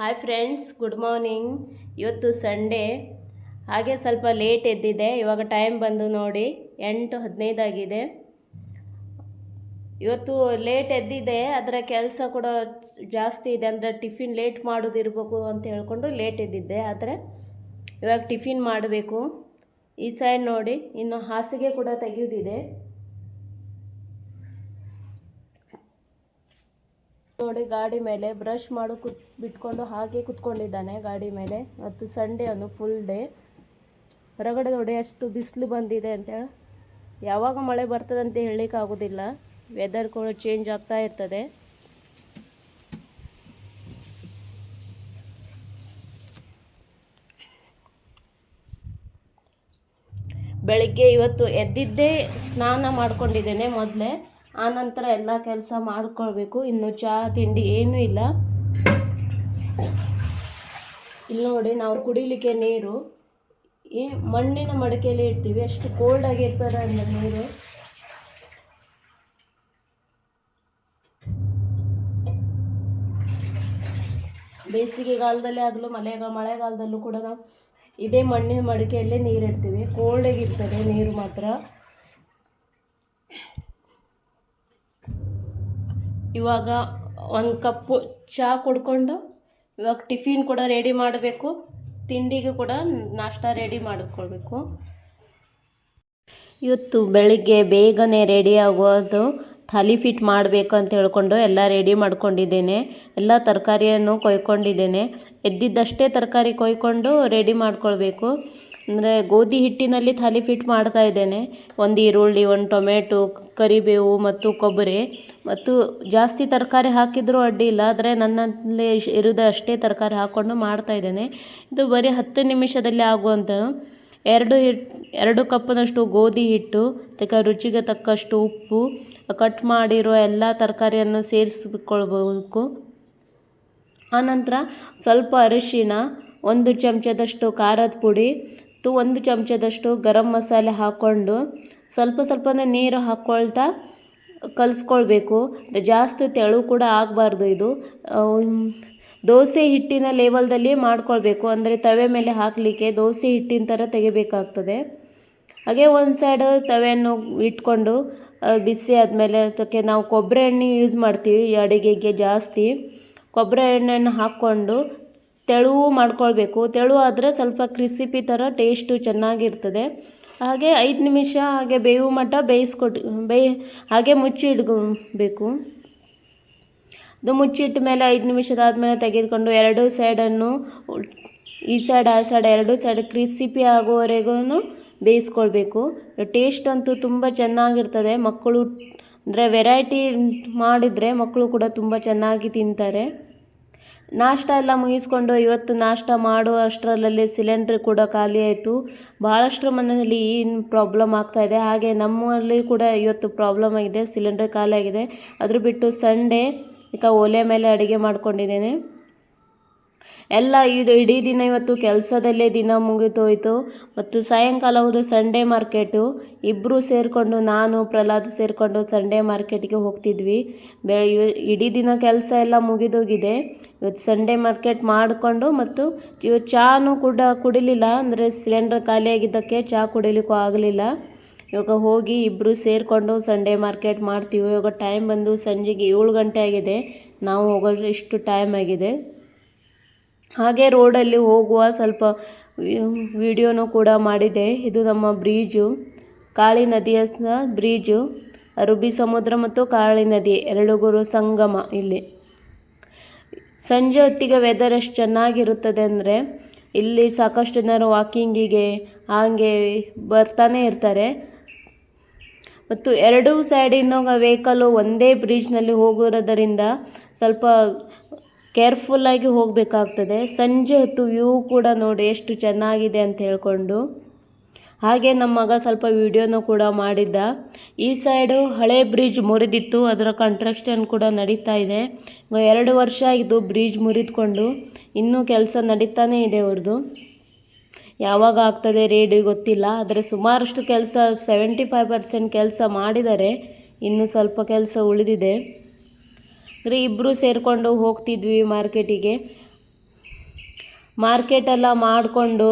Hi friends, good morning. ಇವತ್ತು Sunday, ಹಾಗೆ ಸ್ವಲ್ಪ ಲೇಟ್ ಎದ್ದಿದೆ. ಇವಾಗ ಟೈಮ್ ಬಂದು ನೋಡಿ 8:15 ಆಗಿದೆ. ಇವತ್ತು ಲೇಟ್ ಎದ್ದಿದೆ, ಅದರ ಕೆಲಸ ಕೂಡ ಜಾಸ್ತಿ ಇದೆ. ಅಂದರೆ ಟಿಫಿನ್ ಲೇಟ್ ಮಾಡೋದಿರ್ಬೇಕು ಅಂತ ಹೇಳ್ಕೊಂಡು ಲೇಟ್ ಎದ್ದಿದ್ದೆ. ಆದರೆ ಇವಾಗ ಟಿಫಿನ್ ಮಾಡಬೇಕು. ಈ ಸೈಡ್ ನೋಡಿ, ಇನ್ನು ಹಾಸಿಗೆ ಕೂಡ ತೆಗೆಯೋದಿದೆ ನೋಡಿ. ಗಾಡಿ ಮೇಲೆ ಬ್ರಷ್ ಮಾಡು ಬಿಟ್ಕೊಂಡು ಹಾಗೆ ಕುತ್ಕೊಂಡಿದ್ದಾನೆ ಗಾಡಿ ಮೇಲೆ. ಮತ್ತು ಸಂಡೇ ಅವನು ಫುಲ್ ಡೇ. ಹೊರಗಡೆ ನೋಡಿ ಅಷ್ಟು ಬಿಸಿಲು ಬಂದಿದೆ ಅಂತೇಳಿ. ಯಾವಾಗ ಮಳೆ ಬರ್ತದೆ ಅಂತ ಹೇಳಲಿಕ್ಕಾಗೋದಿಲ್ಲ. ವೆದರ್ ಕೂಡ ಚೇಂಜ್ ಆಗ್ತಾ ಇರ್ತದೆ. ಬೆಳಿಗ್ಗೆ ಇವತ್ತು ಎದ್ದಿದ್ದೇ ಸ್ನಾನ ಮಾಡ್ಕೊಂಡಿದ್ದೇನೆ ಮೊದಲೇ. ಆನಂತರ ಎಲ್ಲ ಕೆಲಸ ಮಾಡ್ಕೊಳ್ಬೇಕು. ಇನ್ನು ಚಹಾ ತಿಂಡಿ ಏನೂ ಇಲ್ಲ. ಇಲ್ಲಿ ನೋಡಿ, ನಾವು ಕುಡಿಲಿಕ್ಕೆ ನೀರು ಈ ಮಣ್ಣಿನ ಮಡಕೆಯಲ್ಲಿ ಇಡ್ತೀವಿ. ಅಷ್ಟು ಕೋಲ್ಡ್ ಆಗಿರ್ತದೆ ಅಂದರೆ ನೀರು. ಬೇಸಿಗೆಗಾಲದಲ್ಲಿ ಆಗಲೂ ಮಳೆಗಾಲದಲ್ಲೂ ಕೂಡ ನಾವು ಇದೇ ಮಣ್ಣಿನ ಮಡಿಕೆಯಲ್ಲೇ ನೀರು ಇಡ್ತೀವಿ. ಕೋಲ್ಡಾಗಿರ್ತದೆ ನೀರು ಮಾತ್ರ. ಇವಾಗ ಒಂದು ಕಪ್ಪು ಚಹಾ ಕುಡ್ಕೊಂಡು ಇವಾಗ ಟಿಫಿನ್ ಕೂಡ ರೆಡಿ ಮಾಡಬೇಕು. ತಿಂಡಿಗೂ ಕೂಡ ನಾಷ್ಟ ರೆಡಿ ಮಾಡಿಕೊಳ್ಬೇಕು. ಇವತ್ತು ಬೆಳಿಗ್ಗೆ ಬೇಗನೆ ರೆಡಿ ಆಗೋದು ಥಾಲಿಪೀಠ ಮಾಡಬೇಕು ಅಂತ ಹೇಳ್ಕೊಂಡು ಎಲ್ಲ ರೆಡಿ ಮಾಡ್ಕೊಂಡಿದ್ದೇನೆ. ಎಲ್ಲ ತರಕಾರಿಯನ್ನು ಕೊಯ್ಕೊಂಡಿದ್ದೇನೆ. ಎದ್ದಿದ್ದಷ್ಟೇ ತರಕಾರಿ ಕೊಯ್ಕೊಂಡು ರೆಡಿ ಮಾಡ್ಕೊಳ್ಬೇಕು. ಅಂದರೆ ಗೋಧಿ ಹಿಟ್ಟಿನಲ್ಲಿ ಥಾಲಿಪೀಠ ಮಾಡ್ತಾ ಇದ್ದೇನೆ. ಒಂದು ಈರುಳ್ಳಿ, ಒಂದು ಟೊಮೆಟೊ, ಕರಿಬೇವು ಮತ್ತು ಕೊಬ್ಬರಿ ಮತ್ತು ಜಾಸ್ತಿ ತರಕಾರಿ ಹಾಕಿದರೂ ಅಡ್ಡಿಯಿಲ್ಲ. ಆದರೆ ನನ್ನಲ್ಲಿ ಇರೋದು ಅಷ್ಟೇ ತರಕಾರಿ ಹಾಕ್ಕೊಂಡು ಮಾಡ್ತಾಯಿದ್ದೇನೆ. ಇದು ಬರೀ 10 ನಿಮಿಷದಲ್ಲಿ ಆಗುವಂಥ. 2 ಕಪ್ನಷ್ಟು ಗೋಧಿ ಹಿಟ್ಟು, ಅದಕ್ಕೆ ರುಚಿಗೆ ತಕ್ಕಷ್ಟು ಉಪ್ಪು, ಕಟ್ ಮಾಡಿರೋ ಎಲ್ಲ ತರಕಾರಿಯನ್ನು ಸೇರಿಸ್ಕೊಳ್ಬೇಕು. ಆನಂತರ ಸ್ವಲ್ಪ ಅರಿಶಿಣ, 1 ಚಮಚದಷ್ಟು ಖಾರದ ಪುಡಿ ಮತ್ತು 1 ಚಮಚದಷ್ಟು ಗರಂ ಮಸಾಲೆ ಹಾಕ್ಕೊಂಡು ಸ್ವಲ್ಪನೇ ನೀರು ಹಾಕ್ಕೊಳ್ತಾ ಕಲಿಸ್ಕೊಳ್ಬೇಕು. ಜಾಸ್ತಿ ತೆಳು ಕೂಡ ಆಗಬಾರ್ದು. ಇದು ದೋಸೆ ಹಿಟ್ಟಿನ ಲೆವೆಲ್ದಲ್ಲಿ ಮಾಡ್ಕೊಳ್ಬೇಕು. ಅಂದರೆ ತವೆ ಮೇಲೆ ಹಾಕಲಿಕ್ಕೆ ದೋಸೆ ಹಿಟ್ಟಿನ ಥರ ತೆಗಿಬೇಕಾಗ್ತದೆ. ಹಾಗೆ ಒಂದು ಸೈಡ್ ತವೆಯನ್ನು ಇಟ್ಕೊಂಡು ಬಿಸಿ ಆದಮೇಲೆ ಅದಕ್ಕೆ ನಾವು ಕೊಬ್ಬರಿ ಎಣ್ಣೆ ಯೂಸ್ ಮಾಡ್ತೀವಿ ಅಡುಗೆಗೆ ಜಾಸ್ತಿ. ಕೊಬ್ಬರಿ ಎಣ್ಣೆಯನ್ನು ಹಾಕ್ಕೊಂಡು ತೆಳು ಮಾಡ್ಕೊಳ್ಬೇಕು. ತೆಳು ಆದರೆ ಸ್ವಲ್ಪ ಕ್ರಿಸಿಪಿ ಥರ ಟೇಸ್ಟು ಚೆನ್ನಾಗಿರ್ತದೆ. ಹಾಗೆ 5 ನಿಮಿಷ ಹಾಗೆ ಬೇವು ಮಟ್ಟ ಹಾಗೆ ಮುಚ್ಚಿ ಇಟ್ಕೊಳ್ಬೇಕು. ಅದು ಮುಚ್ಚಿಟ್ಟ ಮೇಲೆ 5 ನಿಮಿಷದಾದಮೇಲೆ ತೆಗೆದುಕೊಂಡು 2 ಸೈಡನ್ನು ಈ ಸೈಡ್ ಆ ಸೈಡ್ 2 ಸೈಡ್ ಕ್ರಿಸಿಪಿ ಆಗೋವರೆಗೂ ಬೇಯಿಸ್ಕೊಳ್ಬೇಕು. ಟೇಸ್ಟ್ ಅಂತೂ ತುಂಬ ಚೆನ್ನಾಗಿರ್ತದೆ. ಮಕ್ಕಳು ಅಂದರೆ ವೆರೈಟಿ ಮಾಡಿದರೆ ಮಕ್ಕಳು ಕೂಡ ತುಂಬ ಚೆನ್ನಾಗಿ ತಿಂತಾರೆ. ನಾಷ್ಟ ಎಲ್ಲ ಮುಗಿಸ್ಕೊಂಡು ಇವತ್ತು ನಾಷ್ಟ ಮಾಡೋ ಅಷ್ಟರಲ್ಲೇ ಸಿಲಿಂಡ್ರ್ ಕೂಡ ಖಾಲಿ ಆಯಿತು. ಭಾಳಷ್ಟರ ಮನೆಯಲ್ಲಿ ಈ ಪ್ರಾಬ್ಲಮ್ ಆಗ್ತಾಯಿದೆ. ಹಾಗೆ ನಮ್ಮಲ್ಲಿ ಕೂಡ ಇವತ್ತು ಪ್ರಾಬ್ಲಮ್ ಆಗಿದೆ, ಸಿಲಿಂಡರ್ ಖಾಲಿ ಆಗಿದೆ. ಅದ್ರ ಬಿಟ್ಟು ಸಂಡೇ ಒಲೆ ಮೇಲೆ ಅಡುಗೆ ಮಾಡ್ಕೊಂಡಿದ್ದೇನೆ. ಎಲ್ಲ ಇಡೀ ದಿನ ಇವತ್ತು ಕೆಲಸದಲ್ಲೇ ದಿನ ಮುಗಿದೋಯ್ತು. ಮತ್ತು ಸಾಯಂಕಾಲ ಹೋದ ಸಂಡೇ ಮಾರ್ಕೆಟು ಇಬ್ಬರು ಸೇರಿಕೊಂಡು, ನಾನು ಪ್ರಹ್ಲಾದ್ ಸೇರಿಕೊಂಡು ಸಂಡೇ ಮಾರ್ಕೆಟಿಗೆ ಹೋಗ್ತಿದ್ವಿ. ಇಡೀ ದಿನ ಕೆಲಸ ಎಲ್ಲ ಮುಗಿದೋಗಿದೆ. ಇವತ್ತು ಸಂಡೇ ಮಾರ್ಕೆಟ್ ಮಾಡಿಕೊಂಡು ಮತ್ತು ಇವತ್ತು ಚಹಾನೂ ಕೂಡ ಕುಡಿಲಿಲ್ಲ. ಅಂದರೆ ಸಿಲಿಂಡರ್ ಖಾಲಿಯಾಗಿದ್ದಕ್ಕೆ ಚಹಾ ಕುಡಿಲಿಕ್ಕೂ ಆಗಲಿಲ್ಲ. ಇವಾಗ ಹೋಗಿ ಇಬ್ಬರು ಸೇರಿಕೊಂಡು ಸಂಡೇ ಮಾರ್ಕೆಟ್ ಮಾಡ್ತೀವಿ. ಇವಾಗ ಟೈಮ್ ಬಂದು ಸಂಜೆಗೆ 7 ಗಂಟೆ ಆಗಿದೆ. ನಾವು ಹೋಗೋ ಇಷ್ಟು ಟೈಮ್ ಆಗಿದೆ. ಹಾಗೆ ರೋಡಲ್ಲಿ ಹೋಗುವ ಸ್ವಲ್ಪ ವಿಡಿಯೋನೂ ಕೂಡ ಮಾಡಿದೆ. ಇದು ನಮ್ಮ ಬ್ರಿಡ್ಜು, ಕಾಳಿ ನದಿಯ ಬ್ರಿಡ್ಜು. ಅರಬ್ಬಿ ಸಮುದ್ರ ಮತ್ತು ಕಾಳಿ ನದಿ ಎರಡೂ ಸಂಗಮ ಇಲ್ಲಿ. ಸಂಜೆ ಹೊತ್ತಿಗೆ ವೆದರ್ ಎಷ್ಟು ಚೆನ್ನಾಗಿರುತ್ತದೆ ಅಂದರೆ ಇಲ್ಲಿ ಸಾಕಷ್ಟು ಜನರು ವಾಕಿಂಗಿಗೆ ಹಾಗೆ ಬರ್ತಾನೆ ಇರ್ತಾರೆ. ಮತ್ತು 2 ಸೈಡಿನ ವೆಹಿಕಲ್ಲು ಒಂದೇ ಬ್ರಿಡ್ಜ್ನಲ್ಲಿ ಹೋಗಿರೋದರಿಂದ ಸ್ವಲ್ಪ ಕೇರ್ಫುಲ್ಲಾಗಿ ಹೋಗಬೇಕಾಗ್ತದೆ. ಸಂಜೆ ಹೊತ್ತು ವ್ಯೂ ಕೂಡ ನೋಡಿ ಎಷ್ಟು ಚೆನ್ನಾಗಿದೆ ಅಂತ ಹೇಳ್ಕೊಂಡು. ಹಾಗೆ ನಮ್ಮ ಮಗ ಸ್ವಲ್ಪ ವಿಡಿಯೋನೂ ಕೂಡ ಮಾಡಿದ್ದ. ಈ ಸೈಡು ಹಳೆ ಬ್ರಿಡ್ಜ್ ಮುರಿದಿತ್ತು, ಅದರ ಕನ್ಸ್ಟ್ರಕ್ಷನ್ ಕೂಡ ನಡೀತಾ ಇದೆ. 2 ವರ್ಷ ಆಯಿತು ಬ್ರಿಡ್ಜ್ ಮುರಿದುಕೊಂಡು. ಇನ್ನೂ ಕೆಲಸ ನಡೀತಾನೇ ಇದೆ ಅವ್ರದ್ದು. ಯಾವಾಗ ಆಗ್ತದೆ ರೆಡಿ ಗೊತ್ತಿಲ್ಲ. ಆದರೆ ಸುಮಾರಷ್ಟು ಕೆಲಸ 75% ಕೆಲಸ ಮಾಡಿದ್ದಾರೆ. ಇನ್ನು ಸ್ವಲ್ಪ ಕೆಲಸ ಉಳಿದಿದೆ. ಇಬ್ಬರು ಸೇರಿಕೊಂಡು ಹೋಗ್ತಿದ್ವಿ ಮಾರ್ಕೆಟಿಗೆ. ಮಾರ್ಕೆಟೆಲ್ಲ ಮಾಡಿಕೊಂಡು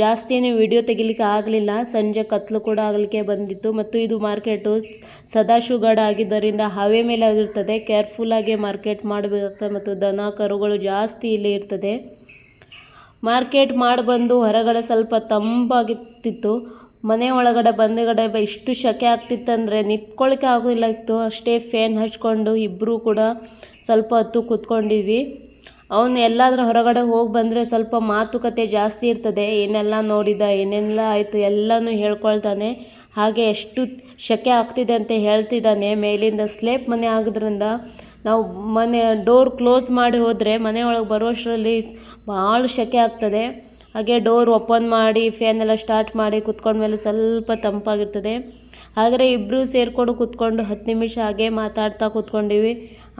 ಜಾಸ್ತಿನೇ ವಿಡಿಯೋ ತೆಗಿಲಿಕ್ಕೆ ಆಗಲಿಲ್ಲ. ಸಂಜೆ ಕತ್ಲು ಕೂಡ ಆಗಲಿಕ್ಕೆ ಬಂದಿತ್ತು. ಮತ್ತು ಇದು ಮಾರ್ಕೆಟು ಸದಾಶಿವಗಡ ಆಗಿದ್ದರಿಂದ ಹವೆ ಮೇಲೆ ಆಗಿರ್ತದೆ. ಕೇರ್ಫುಲ್ಲಾಗಿ ಮಾರ್ಕೆಟ್ ಮಾಡಬೇಕಾಗ್ತದೆ ಮತ್ತು ದನ ಕರುಗಳು ಜಾಸ್ತಿ ಇಲ್ಲಿ ಇರ್ತದೆ. ಮಾರ್ಕೆಟ್ ಮಾಡಿ ಬಂದು ಹೊರಗಡೆ ಸ್ವಲ್ಪ ತಂಪಾಗಿತ್ತಿತ್ತು. ಮನೆ ಒಳಗಡೆ ಬಂದಗಡೆ ಇಷ್ಟು ಸೆಕೆ ಆಗ್ತಿತ್ತಂದರೆ ನಿಂತ್ಕೊಳ್ಳಿಕ್ಕೆ ಆಗೋದಿಲ್ಲ ಇತ್ತು. ಅಷ್ಟೇ ಫ್ಯಾನ್ ಹಚ್ಕೊಂಡು ಇಬ್ಬರೂ ಕೂಡ ಸ್ವಲ್ಪ ಹೊತ್ತು ಕೂತ್ಕೊಂಡಿದ್ವಿ. ಅವನು ಎಲ್ಲಾದರೂ ಹೊರಗಡೆ ಹೋಗಿ ಬಂದರೆ ಸ್ವಲ್ಪ ಮಾತುಕತೆ ಜಾಸ್ತಿ ಇರ್ತದೆ. ಏನೆಲ್ಲ ನೋಡಿದ, ಏನೆಲ್ಲ ಆಯಿತು ಎಲ್ಲನೂ ಹೇಳ್ಕೊಳ್ತಾನೆ. ಹಾಗೆ ಎಷ್ಟು ಸೆಕೆ ಆಗ್ತಿದೆ ಅಂತ ಹೇಳ್ತಿದ್ದಾನೆ. ಮೇಲಿಂದ ಸ್ಲೇಪ್ ಮನೆ ಆಗೋದ್ರಿಂದ ನಾವು ಮನೆ ಡೋರ್ ಕ್ಲೋಸ್ ಮಾಡಿ ಹೋದರೆ ಮನೆ ಒಳಗೆ ಬರುವಷ್ಟರಲ್ಲಿ ಭಾಳ ಸೆಕೆ ಆಗ್ತದೆ. ಹಾಗೆ ಡೋರ್ ಓಪನ್ ಮಾಡಿ ಫ್ಯಾನ್ ಎಲ್ಲ ಸ್ಟಾರ್ಟ್ ಮಾಡಿ ಕುತ್ಕೊಂಡ್ಮೇಲೆ ಸ್ವಲ್ಪ ತಂಪಾಗಿರ್ತದೆ. ಹಾಗೆ ಇಬ್ಬರೂ ಸೇರಿಕೊಂಡು ಕೂತ್ಕೊಂಡು 10 ನಿಮಿಷ ಹಾಗೆ ಮಾತಾಡ್ತಾ ಕೂತ್ಕೊಂಡಿವಿ.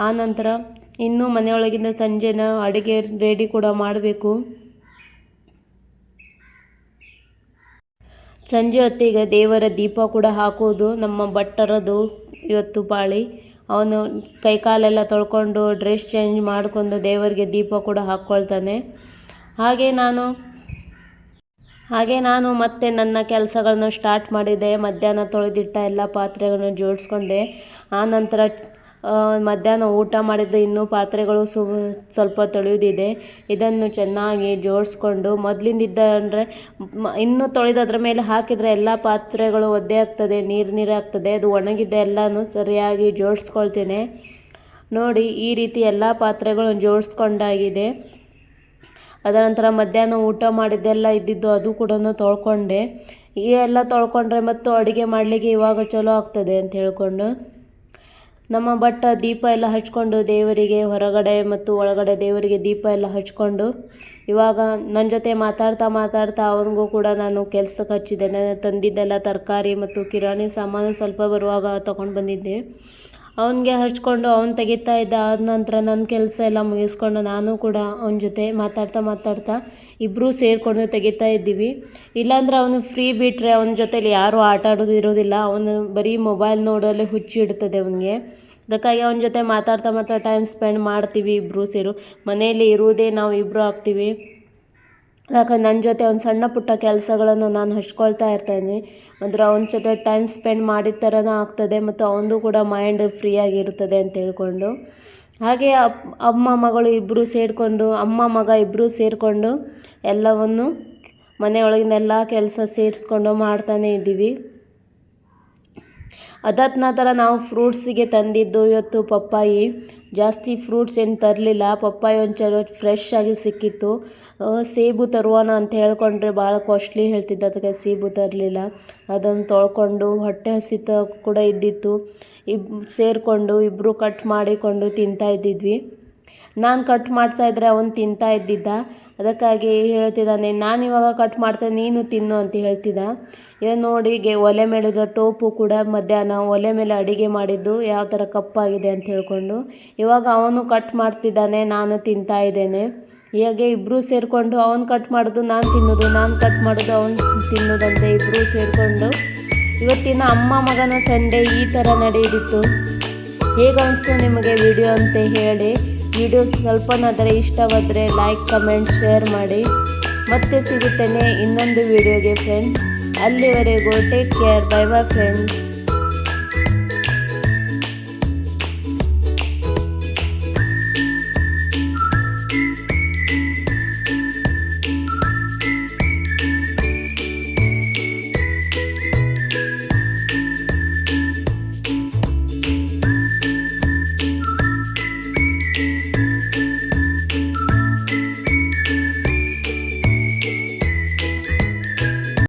ಆನಂತರ ಇನ್ನೂ ಮನೆಯೊಳಗಿಂದ ಸಂಜೆನ ಅಡುಗೆ ರೆಡಿ ಕೂಡ ಮಾಡಬೇಕು. ಸಂಜೆ ಹೊತ್ತಿಗೆ ದೇವರ ದೀಪ ಕೂಡ ಹಾಕೋದು ನಮ್ಮ ಭಟ್ಟರದು ಇವತ್ತು ಪಾಳಿ. ಅವನು ಕೈಕಾಲೆಲ್ಲ ತೊಳ್ಕೊಂಡು ಡ್ರೆಸ್ ಚೇಂಜ್ ಮಾಡ್ಕೊಂಡು ದೇವರಿಗೆ ದೀಪ ಕೂಡ ಹಾಕ್ಕೊಳ್ತಾನೆ. ಹಾಗೆ ನಾನು ಮತ್ತೆ ನನ್ನ ಕೆಲಸಗಳನ್ನು ಸ್ಟಾರ್ಟ್ ಮಾಡಿದೆ. ಮಧ್ಯಾಹ್ನ ತೊಳೆದಿಟ್ಟ ಎಲ್ಲ ಪಾತ್ರೆಗಳನ್ನು ಜೋಡಿಸ್ಕೊಂಡೆ. ಆನಂತರ ಮಧ್ಯಾಹ್ನ ಊಟ ಮಾಡಿದ್ದು ಇನ್ನೂ ಪಾತ್ರೆಗಳು ಸ್ವಲ್ಪ ತೊಳೆಯೋದಿದೆ. ಇದನ್ನು ಚೆನ್ನಾಗಿ ಜೋಡಿಸ್ಕೊಂಡು ಮೊದಲಿಂದಿದ್ದ ಅಂದರೆ ಇನ್ನೂ ತೊಳೆದು ಅದ್ರ ಮೇಲೆ ಹಾಕಿದರೆ ಎಲ್ಲ ಪಾತ್ರೆಗಳು ಒದ್ದೆ ಆಗ್ತದೆ, ನೀರು ಆಗ್ತದೆ. ಅದು ಒಣಗಿದ್ದ ಎಲ್ಲನೂ ಸರಿಯಾಗಿ ಜೋಡಿಸ್ಕೊಳ್ತೇನೆ. ನೋಡಿ ಈ ರೀತಿ ಎಲ್ಲ ಪಾತ್ರೆಗಳನ್ನು ಜೋಡಿಸ್ಕೊಂಡಾಗಿದೆ. ಅದರ ನಂತರ ಮಧ್ಯಾಹ್ನ ಊಟ ಮಾಡಿದ್ದೆಲ್ಲ ಇದ್ದಿದ್ದು ಅದು ಕೂಡ ತೊಳ್ಕೊಂಡೆ. ಈ ಎಲ್ಲ ತೊಳ್ಕೊಂಡ್ರೆ ಮತ್ತು ಅಡುಗೆ ಮಾಡಲಿಕ್ಕೆ ಇವಾಗ ಚಲೋ ಆಗ್ತದೆ ಅಂತ ಹೇಳ್ಕೊಂಡು ನಮ್ಮ ಭಟ್ಟ ದೀಪ ಎಲ್ಲ ಹಚ್ಕೊಂಡು ದೇವರಿಗೆ ಹೊರಗಡೆ ಮತ್ತು ಒಳಗಡೆ ದೇವರಿಗೆ ದೀಪ ಎಲ್ಲ ಹಚ್ಕೊಂಡು ಇವಾಗ ನನ್ನ ಜೊತೆ ಮಾತಾಡ್ತಾ ಅವನಿಗೂ ಕೂಡ ನಾನು ಕೆಲಸಕ್ಕೆ ಹಚ್ಚಿದ್ದೇನೆ. ತಂದಿದ್ದೆಲ್ಲ ತರಕಾರಿ ಮತ್ತು ಕಿರಾಣಿ ಸಾಮಾನು ಸ್ವಲ್ಪ ಬರುವಾಗ ತೊಗೊಂಡು ಬಂದಿದ್ದೆ. ಅವನಿಗೆ ಹಚ್ಕೊಂಡು ಅವನು ತೆಗಿತಾ ಇದ್ದ. ಆದ ನಂತರ ನನ್ನ ಕೆಲಸ ಎಲ್ಲ ಮುಗಿಸ್ಕೊಂಡು ನಾನು ಕೂಡ ಅವನ ಜೊತೆ ಮಾತಾಡ್ತಾ ಇಬ್ಬರೂ ಸೇರಿಕೊಂಡು ತೆಗಿತಾ ಇದ್ದೀವಿ. ಇಲ್ಲಾಂದ್ರೆ ಅವನು ಫ್ರೀ ಬಿಟ್ಟರೆ ಅವನ ಜೊತೆಲಿ ಯಾರೂ ಆಟ ಆಡೋದು ಇರೋದಿಲ್ಲ. ಅವನು ಬರೀ ಮೊಬೈಲ್ ನೋಡೋಲ್ಲೇ ಹುಚ್ಚು ಇಡ್ತದೆ ಅವನಿಗೆ. ಅದಕ್ಕಾಗಿ ಅವನ ಜೊತೆ ಮಾತಾಡ್ತಾ ಟೈಮ್ ಸ್ಪೆಂಡ್ ಮಾಡ್ತೀವಿ ಇಬ್ಬರೂ ಸೇರು. ಮನೆಯಲ್ಲಿ ಇರುವುದೇ ನಾವು ಇಬ್ಬರು ಆಗ್ತೀವಿ. ಯಾಕಂದ್ರೆ ನನ್ನ ಜೊತೆ ಒಂದು ಸಣ್ಣ ಪುಟ್ಟ ಕೆಲಸಗಳನ್ನು ನಾನು ಹಚ್ಕೊಳ್ತಾ ಇರ್ತೇನೆ. ಅಂದರೆ ಅವನ ಜೊತೆ ಟೈಮ್ ಸ್ಪೆಂಡ್ ಮಾಡಿದ ಥರನೂ ಆಗ್ತದೆ ಮತ್ತು ಅವನದು ಕೂಡ ಮೈಂಡ್ ಫ್ರೀಯಾಗಿರ್ತದೆ ಅಂತ ಹೇಳ್ಕೊಂಡು ಹಾಗೆ ಅಮ್ಮ ಮಗ ಇಬ್ಬರೂ ಸೇರಿಕೊಂಡು ಎಲ್ಲವನ್ನು ಮನೆಯೊಳಗಿನ ಎಲ್ಲ ಕೆಲಸ ಸೇರಿಸ್ಕೊಂಡು ಮಾಡ್ತಾನೇ ಇದ್ದೀವಿ. ಅದಾದ ನಂತರ ನಾವು ಫ್ರೂಟ್ಸಿಗೆ ತಂದಿದ್ದು ಇವತ್ತು ಪಪ್ಪಾಯಿ. ಜಾಸ್ತಿ ಫ್ರೂಟ್ಸ್ ಏನು ತರಲಿಲ್ಲ. ಪಪ್ಪಾಯಿ ಒಂದು ಚಲೋ ಫ್ರೆಶ್ ಆಗಿ ಸಿಕ್ಕಿತ್ತು. ಸೇಬು ತರುವಾನ ಅಂತ ಹೇಳ್ಕೊಂಡ್ರೆ ಭಾಳ ಕಾಸ್ಟ್ಲಿ ಹೇಳ್ತಿದ್ದ, ಅದಕ್ಕೆ ಸೇಬು ತರಲಿಲ್ಲ. ಅದನ್ನು ತೊಳ್ಕೊಂಡು ಹೊಟ್ಟೆ ಹಸಿತ ಕೂಡ ಇದ್ದಿತ್ತು. ಸೇರಿಕೊಂಡು ಇಬ್ಬರು ಕಟ್ ಮಾಡಿಕೊಂಡು ತಿಂತಾ ಇದ್ದಿದ್ವಿ. ನಾನು ಕಟ್ ಮಾಡ್ತಾಯಿದ್ರೆ ಅವನು ತಿಂತಾ ಇದ್ದಿದ್ದ. ಅದಕ್ಕಾಗಿ ಹೇಳ್ತಿದ್ದಾನೆ, ನಾನಿವಾಗ ಕಟ್ ಮಾಡ್ತೇನೆ ನೀನು ತಿನ್ನು ಅಂತ ಹೇಳ್ತಿದ್ದ. ನೋಡಿ ಒಲೆ ಮೇಲಿರೋ ಟೋಪು ಕೂಡ ಮಧ್ಯಾಹ್ನ ಒಲೆ ಮೇಲೆ ಅಡುಗೆ ಮಾಡಿದ್ದು ಯಾವ ಥರ ಕಪ್ಪಾಗಿದೆ ಅಂತ ಹೇಳ್ಕೊಂಡು ಇವಾಗ ಅವನು ಕಟ್ ಮಾಡ್ತಿದ್ದಾನೆ, ನಾನು ತಿಂತಾ ಇದ್ದೇನೆ. ಹೀಗೆ ಇಬ್ಬರೂ ಸೇರಿಕೊಂಡು ಅವನು ಕಟ್ ಮಾಡೋದು ನಾನು ತಿನ್ನೋದು, ನಾನು ಕಟ್ ಮಾಡೋದು ಅವನು ತಿನ್ನೋದಂತೆ ಇಬ್ಬರೂ ಸೇರಿಕೊಂಡು ಇವತ್ತಿನ ಅಮ್ಮ ಮಗನ ಸಂಡೇ ಈ ಥರ ನಡೆದಿತ್ತು. ಹೇಗೆ ಅನಿಸ್ತು ನಿಮಗೆ ವಿಡಿಯೋ ಅಂತ ಹೇಳಿ. ವಿಡಿಯೋ ಸ್ವಲ್ಪನಾದರೆ ಇಷ್ಟವಾದರೆ ಲೈಕ್, ಕಮೆಂಟ್, ಶೇರ್ ಮಾಡಿ. ಮತ್ತೆ ಸಿಗುತ್ತೇನೆ ಇನ್ನೊಂದು ವಿಡಿಯೋಗೆ ಫ್ರೆಂಡ್ಸ್. ಅಲ್ಲಿವರೆಗೂ take care. Bye bye friends.